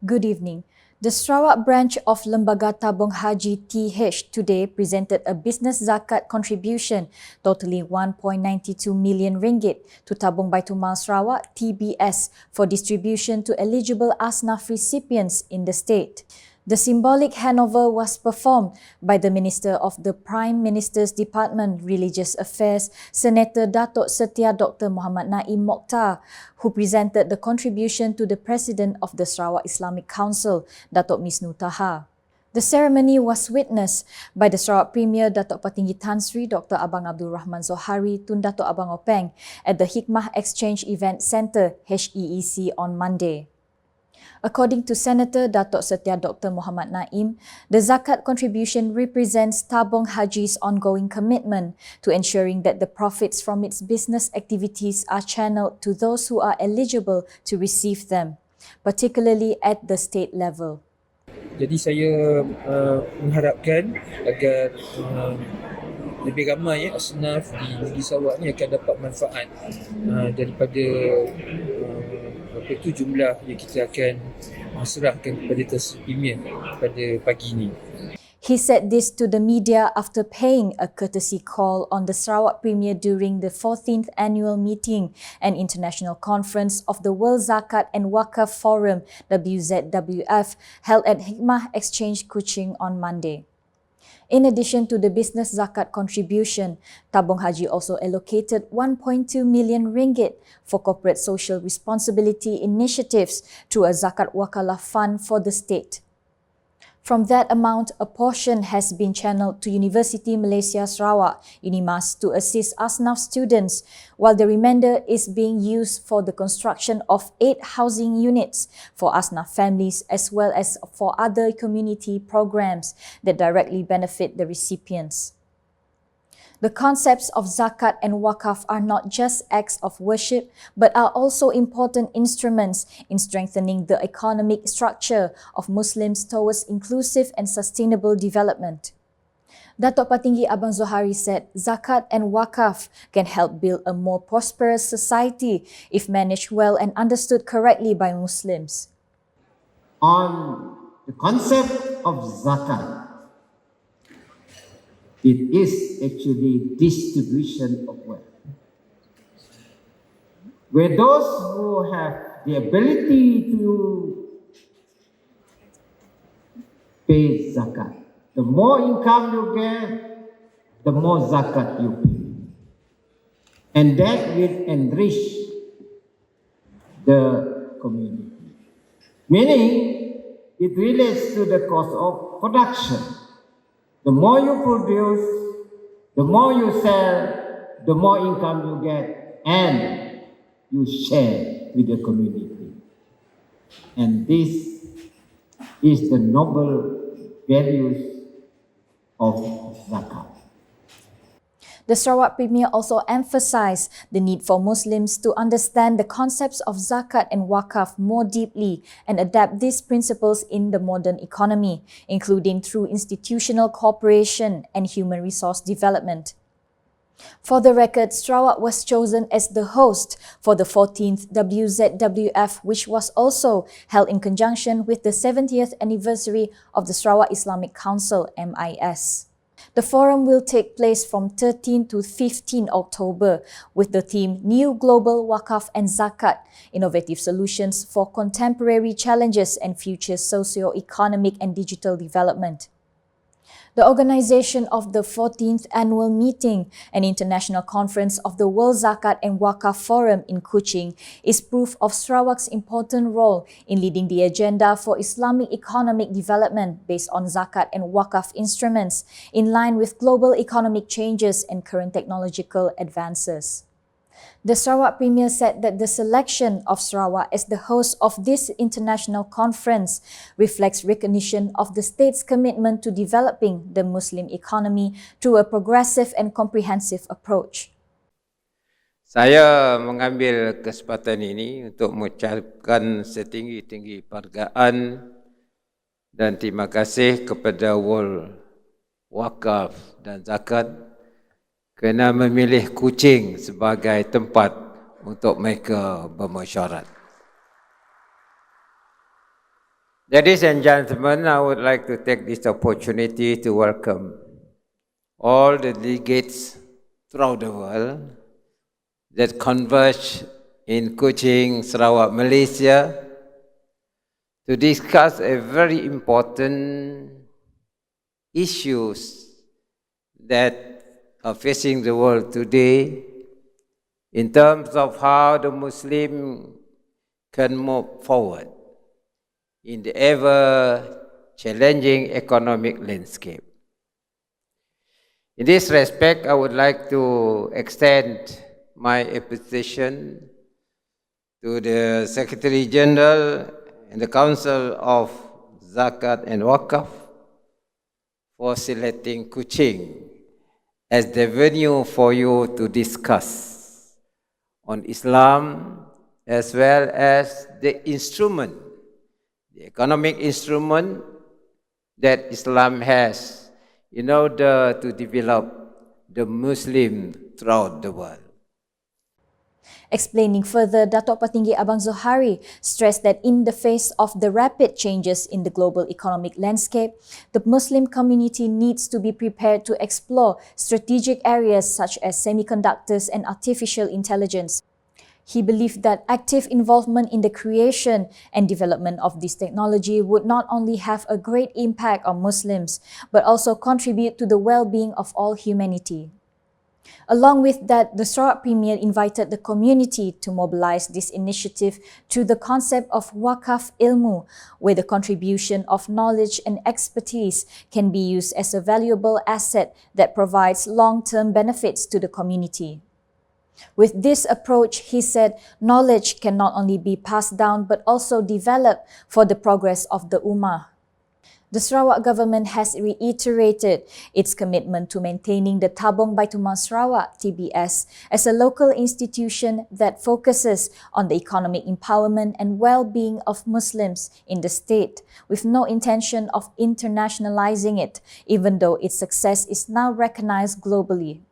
Good evening. The Sarawak branch of Lembaga Tabung Haji TH today presented a business zakat contribution totaling 1.92 million ringgit to Tabung Baitul Mal Sarawak TBS for distribution to eligible asnaf recipients in the state. The symbolic handover was performed by the Minister of the Prime Minister's Department Religious Affairs, Senator Datuk Setia Dr. Muhammad Naim Mokhtar, who presented the contribution to the President of the Sarawak Islamic Council, Datuk Misnu Taha. The ceremony was witnessed by the Sarawak Premier Datuk Patinggi Tan Sri Dr. Abang Abdul Rahman Zohari Tun Datuk Abang Openg at the Hikmah Exchange Event Centre, HEEC, on Monday. According to Senator Datuk Setia Dr. Muhammad Naim, the zakat contribution represents Tabung Haji's ongoing commitment to ensuring that the profits from its business activities are channeled to those who are eligible to receive them, particularly at the state level. Jadi saya mengharapkan agar lebih ramai asnaf di negeri Sarawak ni akan dapat manfaat daripada jumlah yang kita akan serahkan kepada Premier pada pagi ini. He said this to the media after paying a courtesy call on the Sarawak Premier during the 14th annual meeting and international conference of the World Zakat and Waqf Forum WZWF held at Hikmah Exchange Kuching on Monday. In addition to the business zakat contribution, Tabung Haji also allocated 1.2 million ringgit for corporate social responsibility initiatives through a zakat wakalah fund for the state. From that amount, a portion has been channeled to University Malaysia Sarawak, UNIMAS, to assist asnaf students, while the remainder is being used for the construction of 8 housing units for asnaf families as well as for other community programs that directly benefit the recipients. The concepts of zakat and waqf are not just acts of worship, but are also important instruments in strengthening the economic structure of Muslims towards inclusive and sustainable development. Datuk Patinggi Abang Zohari said zakat and waqf can help build a more prosperous society if managed well and understood correctly by Muslims. On the concept of zakat, it is actually distribution of wealth. Where those who have the ability to pay zakat, the more income you get, the more zakat you pay. And that will enrich the community. Meaning, it relates to the cost of production. The more you produce, the more you sell, the more income you get, and you share with the community. And this is the noble values of zakat. The Sarawak Premier also emphasised the need for Muslims to understand the concepts of zakat and waqf more deeply and adapt these principles in the modern economy, including through institutional cooperation and human resource development. For the record, Sarawak was chosen as the host for the 14th WZWF, which was also held in conjunction with the 70th anniversary of the Sarawak Islamic Council, MIS. The forum will take place from 13 to 15 October with the theme New Global Waqf and Zakat, Innovative Solutions for Contemporary Challenges and Future Socio-Economic and Digital Development. The organization of the 14th annual meeting and international conference of the World Zakat and Waqf Forum in Kuching is proof of Sarawak's important role in leading the agenda for Islamic economic development based on zakat and waqf instruments in line with global economic changes and current technological advances. The Sarawak Premier said that the selection of Sarawak as the host of this international conference reflects recognition of the state's commitment to developing the Muslim economy through a progressive and comprehensive approach. Saya mengambil kesempatan ini untuk mengucapkan setinggi-tinggi penghargaan dan terima kasih kepada World Waqf dan Zakat kerana memilih Kuching sebagai tempat untuk mereka bermesyuarat. Ladies and gentlemen, I would like to take this opportunity to welcome all the delegates throughout the world that converge in Kuching, Sarawak, Malaysia, to discuss a very important issues that are facing the world today in terms of how the Muslim can move forward in the ever-challenging economic landscape. In this respect, I would like to extend my appreciation to the Secretary General and the Council of Zakat and Waqf for selecting Kuching as the venue for you to discuss on Islam as well as the instrument, the economic instrument that Islam has in order to develop the Muslim throughout the world. Explaining further, Datuk Patinggi Abang Zohari stressed that in the face of the rapid changes in the global economic landscape, the Muslim community needs to be prepared to explore strategic areas such as semiconductors and artificial intelligence. He believed that active involvement in the creation and development of this technology would not only have a great impact on Muslims, but also contribute to the well-being of all humanity. Along with that, the Sarawak Premier invited the community to mobilize this initiative through the concept of Waqf Ilmu, where the contribution of knowledge and expertise can be used as a valuable asset that provides long-term benefits to the community. With this approach, he said, knowledge can not only be passed down but also developed for the progress of the Ummah. The Sarawak government has reiterated its commitment to maintaining the Tabung Sarawak (TBS) as a local institution that focuses on the economic empowerment and well-being of Muslims in the state, with no intention of internationalizing it, even though its success is now recognized globally.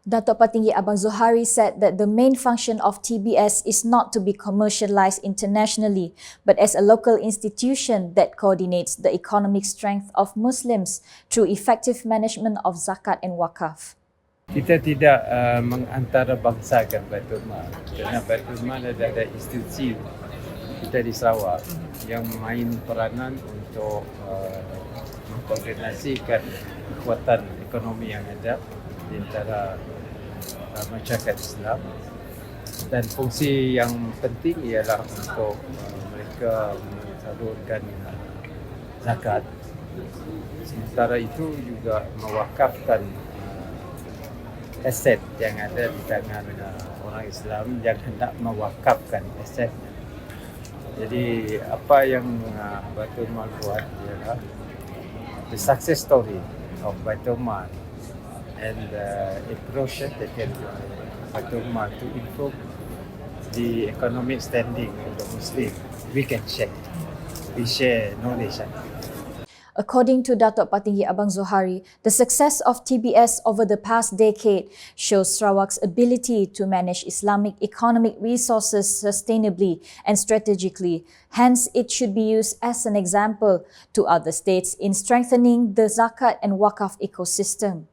Datuk Patinggi Abang Zohari said that the main function of TBS is not to be commercialized internationally, but as a local institution that coordinates the economic strength of Muslims through effective management of zakat and wakaf. Kita tidak mengantarabangsakan Baitul Mal kerana Baitul Mal adalah institusi kita di Sarawak yang main peranan untuk mengkoordinasikan kekuatan ekonomi yang ada di antara masyarakat Islam, dan fungsi yang penting ialah untuk mereka mensalurkan zakat. Sementara itu juga mewakafkan aset yang ada di tangan orang Islam yang hendak mewakafkan asetnya. Jadi apa yang Baitul Mal buat ialah the success story of Baitul Mal and approach taken by Baitul Mal to improve the economic standing of the Muslim. We can share. We share knowledge. According to Datuk Patinggi Abang Zohari, the success of TBS over the past decade shows Sarawak's ability to manage Islamic economic resources sustainably and strategically. Hence, it should be used as an example to other states in strengthening the zakat and wakaf ecosystem.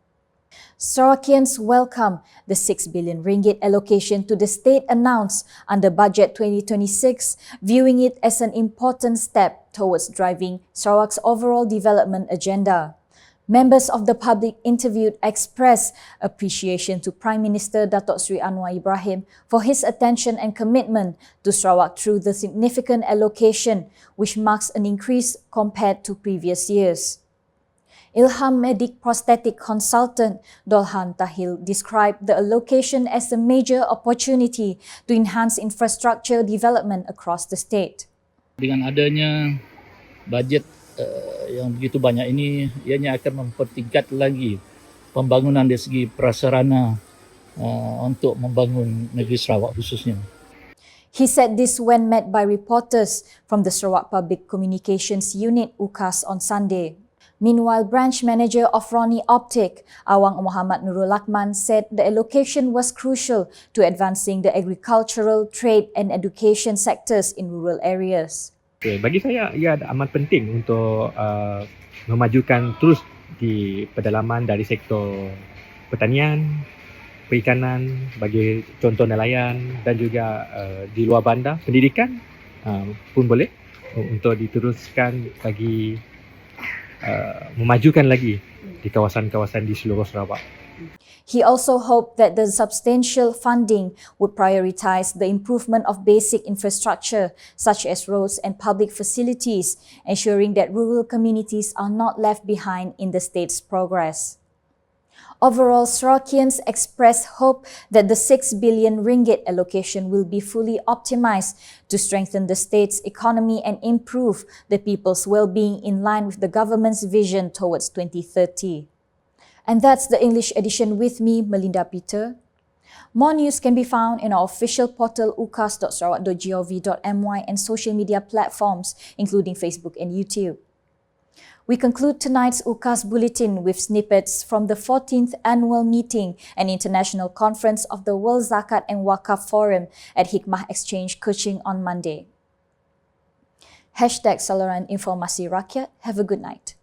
Sarawakians welcome the 6 billion ringgit allocation to the state announced under Budget 2026, viewing it as an important step towards driving Sarawak's overall development agenda. Members of the public interviewed expressed appreciation to Prime Minister Datuk Seri Anwar Ibrahim for his attention and commitment to Sarawak through the significant allocation, which marks an increase compared to previous years. Ilham Medic prosthetic consultant Dolhan Tahil described the allocation as a major opportunity to enhance infrastructure development across the state. Dengan adanya bajet yang begitu banyak ini, ianya akan mempertingkat lagi pembangunan dari segi prasarana untuk membangun negeri Sarawak khususnya. He said this when met by reporters from the Sarawak Public Communications Unit UKAS on Sunday. Meanwhile, branch manager of Roni Optic, Awang Muhammad Nurul Lakman, said the allocation was crucial to advancing the agricultural, trade and education sectors in rural areas. Okay, bagi saya ia amat penting untuk memajukan terus di pedalaman dari sektor pertanian, perikanan, bagi contoh nelayan dan juga di luar bandar, pendidikan pun boleh untuk diteruskan bagi memajukan lagi di kawasan-kawasan di seluruh Sarawak. He also hoped that the substantial funding would prioritize the improvement of basic infrastructure such as roads and public facilities, ensuring that rural communities are not left behind in the state's progress. Overall, Sarawakians expressed hope that the 6 billion ringgit allocation will be fully optimized to strengthen the state's economy and improve the people's well-being in line with the government's vision towards 2030. And that's the English edition with me, Melinda Peter. More news can be found in our official portal ukas.sarawak.gov.my and social media platforms, including Facebook and YouTube. We conclude tonight's UKAS Bulletin with snippets from the 14th Annual Meeting and International Conference of the World Zakat and Waqf Forum at Hikmah Exchange, Kuching on Monday. #Saluran Informasi Rakyat. Have a good night.